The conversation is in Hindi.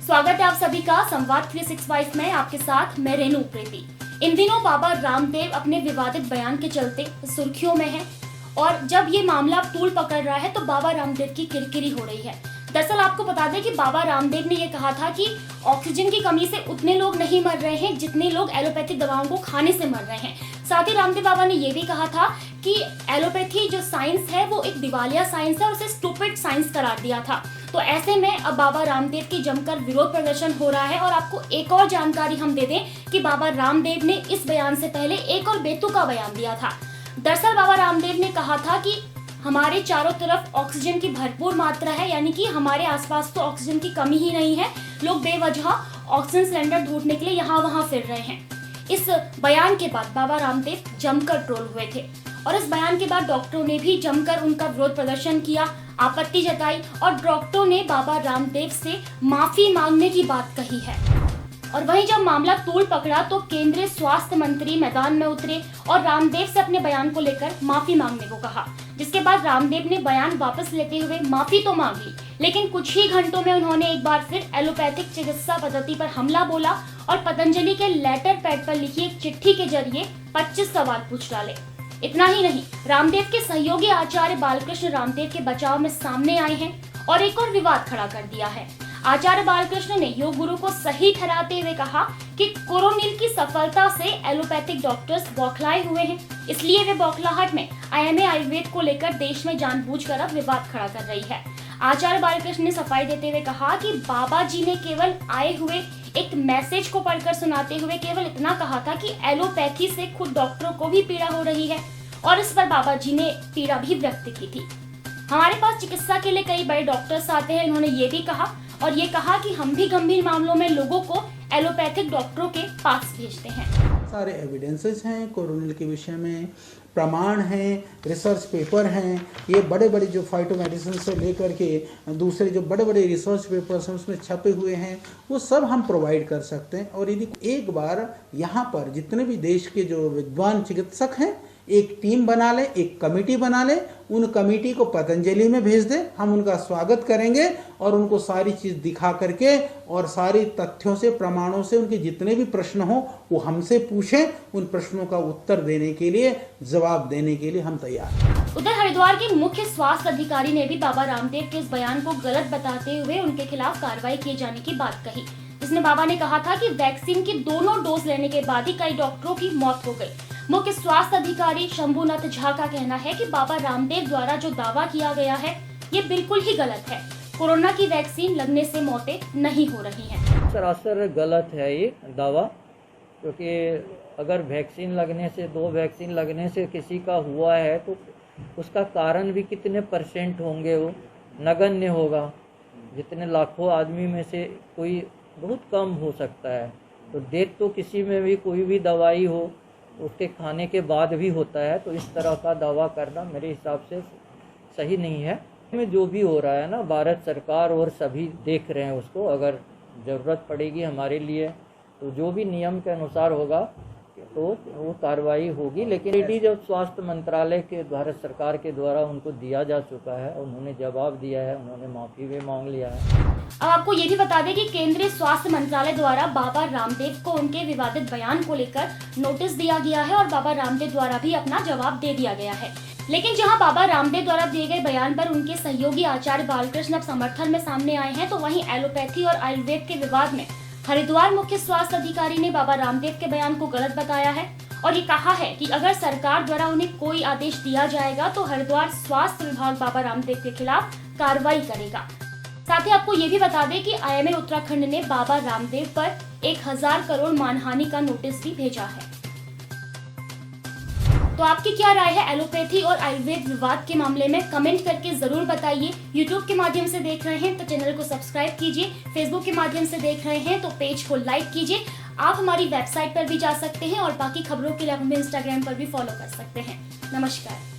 स्वागत है आप सभी का संवाद 365 में। आपके साथ मैं रेणु प्रीति। इन दिनों बाबा रामदेव अपने विवादित बयान के चलते सुर्खियों में हैं और जब ये मामला तूल पकड़ रहा है तो बाबा रामदेव की किरकिरी हो रही है। दरअसल आपको बता दें कि बाबा रामदेव ने ये कहा था कि ऑक्सीजन की कमी से उतने लोग नहीं मर रहे हैं जितने लोग एलोपैथिक दवाओं को खाने से मर रहे हैं। साथ ही रामदेव बाबा ने ये भी कहा था कि एलोपैथी जो साइंस है वो एक दिवालिया साइंस है और उसे स्टूपिड साइंस करार दिया था। तो ऐसे में अब बाबा रामदेव की जमकर विरोध प्रदर्शन हो रहा है। और आपको एक और जानकारी हम दे दें कि बाबा रामदेव ने इस बयान से पहले एक और बेतुका बयान दिया था। दरअसल बाबा रामदेव ने कहा था कि हमारे चारों तरफ ऑक्सीजन की भरपूर मात्रा है, यानी कि हमारे आसपास तो ऑक्सीजन की कमी ही नहीं है। लोग बेवजह ऑक्सीजन सिलेंडर ढूंढने के लिए यहाँ वहाँ फिर रहे हैं। इस बयान के बाद बाबा रामदेव जमकर ट्रोल हुए थे और इस बयान के बाद डॉक्टरों ने भी जमकर उनका विरोध प्रदर्शन किया, आपत्ति जताई और डॉक्टरों ने बाबा रामदेव से माफी मांगने की बात कही है। और वहीं जब मामला तूल पकड़ा तो केंद्रीय स्वास्थ्य मंत्री मैदान में उतरे और रामदेव से अपने बयान को लेकर माफी मांगने को कहा, जिसके बाद रामदेव ने बयान वापस लेते हुए माफी तो मांग ली, लेकिन कुछ ही घंटों में उन्होंने एक बार फिर एलोपैथिक चिकित्सा पद्धति पर हमला बोला और पतंजलि के लेटर पैड पर लिखी एक चिट्ठी के जरिए 25 सवाल पूछ डाले। इतना ही नहीं, रामदेव के सहयोगी आचार्य बालकृष्ण रामदेव के बचाव में सामने आए हैं और एक और विवाद खड़ा कर दिया है। आचार्य बालकृष्ण ने योग गुरु को सही ठहराते हुए कहा कि कोरोनिल की सफलता से एलोपैथिक डॉक्टर्स बौखलाए हुए हैं, इसलिए वे बौखलाहट में आईएमए आयुर्वेद को लेकर देश में जानबूझकर अब विवाद खड़ा कर रही है। आचार्य बालकृष्ण ने सफाई देते हुए कहा कि बाबा जी ने केवल आए हुए एक मैसेज को पढ़कर सुनाते हुए केवल इतना कहा था कि एलोपैथी से खुद डॉक्टरों को भी पीड़ा हो रही है और इस पर बाबा जी ने पीड़ा भी व्यक्त की थी। हमारे पास चिकित्सा के लिए कई बड़े डॉक्टर्स आते हैं, उन्होंने ये भी कहा और ये कहा कि हम भी गंभीर मामलों में लोगों को एलोपैथिक डॉक्टरों के पास भेजते हैं। सारे एविडेंसेस हैं कोरोनिल के विषय में, प्रमाण हैं, रिसर्च पेपर हैं। ये बड़े बड़े जो फाइटोमेडिसिन से लेकर के दूसरे जो बड़े बड़े रिसर्च पेपर्स हैं उसमें छपे हुए हैं, वो सब हम प्रोवाइड कर सकते हैं। और यदि एक बार यहाँ पर जितने भी देश के जो विद्वान चिकित्सक हैं एक टीम बना लें, एक कमेटी बना लें, उन कमेटी को पतंजलि में भेज दें, हम उनका स्वागत करेंगे और उनको सारी चीज़ दिखा करके और सारी तथ्यों से प्रमाणों से उनके जितने भी प्रश्न हो वो हमसे पूछें। उन प्रश्नों का उत्तर देने के लिए, जवाब देने के लिए हम तैयार हैं। उधर हरिद्वार के मुख्य स्वास्थ्य अधिकारी ने भी बाबा रामदेव के इस बयान को गलत बताते हुए उनके खिलाफ कार्रवाई किए जाने की बात कही, जिसमें बाबा ने कहा था कि वैक्सीन की दोनों डोज लेने के बाद ही कई डॉक्टरों की मौत हो गई। मुख्य स्वास्थ्य अधिकारी शंभुनाथ झा का कहना है कि बाबा रामदेव द्वारा जो दावा किया गया है ये बिल्कुल ही गलत है। कोरोना की वैक्सीन लगने से मौतें नहीं हो रही हैं। सरासर गलत है ये दावा, क्योंकि अगर वैक्सीन लगने से, 2 वैक्सीन लगने से किसी का हुआ है तो उसका कारण भी कितने % होंगे, वो नगण्य होगा। जितने लाखों आदमी में से कोई बहुत कम हो सकता है। तो डेथ तो किसी में भी कोई भी दवाई हो उसके खाने के बाद भी होता है। तो इस तरह का दावा करना मेरे हिसाब से सही नहीं है। में जो भी हो रहा है ना, भारत सरकार और सभी देख रहे हैं उसको। अगर ज़रूरत पड़ेगी हमारे लिए तो जो भी नियम के अनुसार होगा तो वो कार्रवाई होगी। लेकिन ये जो स्वास्थ्य मंत्रालय के भारत सरकार के द्वारा उनको दिया जा चुका है, उन्होंने जवाब दिया है, उन्होंने माफ़ी भी मांग लिया है। अब आपको ये भी बता दें कि केंद्रीय स्वास्थ्य मंत्रालय द्वारा बाबा रामदेव को उनके विवादित बयान को लेकर नोटिस दिया गया है और बाबा रामदेव द्वारा भी अपना जवाब दे दिया गया है। लेकिन जहां बाबा रामदेव द्वारा दिए गए बयान पर उनके सहयोगी आचार्य बालकृष्ण अब समर्थन में सामने आए हैं, तो वहीं एलोपैथी और आयुर्वेद के विवाद में हरिद्वार मुख्य स्वास्थ्य अधिकारी ने बाबा रामदेव के बयान को गलत बताया है और ये कहा है कि अगर सरकार द्वारा उन्हें कोई आदेश दिया जाएगा तो हरिद्वार स्वास्थ्य विभाग बाबा रामदेव के खिलाफ कार्रवाई करेगा। साथ ही आपको ये भी बता दें कि आईएमए उत्तराखंड ने बाबा रामदेव पर 1000 करोड़ मानहानि का नोटिस भी भेजा है। तो आपकी क्या राय है एलोपैथी और आयुर्वेद विवाद के मामले में? कमेंट करके जरूर बताइए। यूट्यूब के माध्यम से देख रहे हैं तो चैनल को सब्सक्राइब कीजिए, फेसबुक के माध्यम से देख रहे हैं तो पेज को लाइक कीजिए। आप हमारी वेबसाइट पर भी जा सकते हैं और बाकी खबरों के लिए आप हमें इंस्टाग्राम पर भी फॉलो कर सकते हैं। नमस्कार।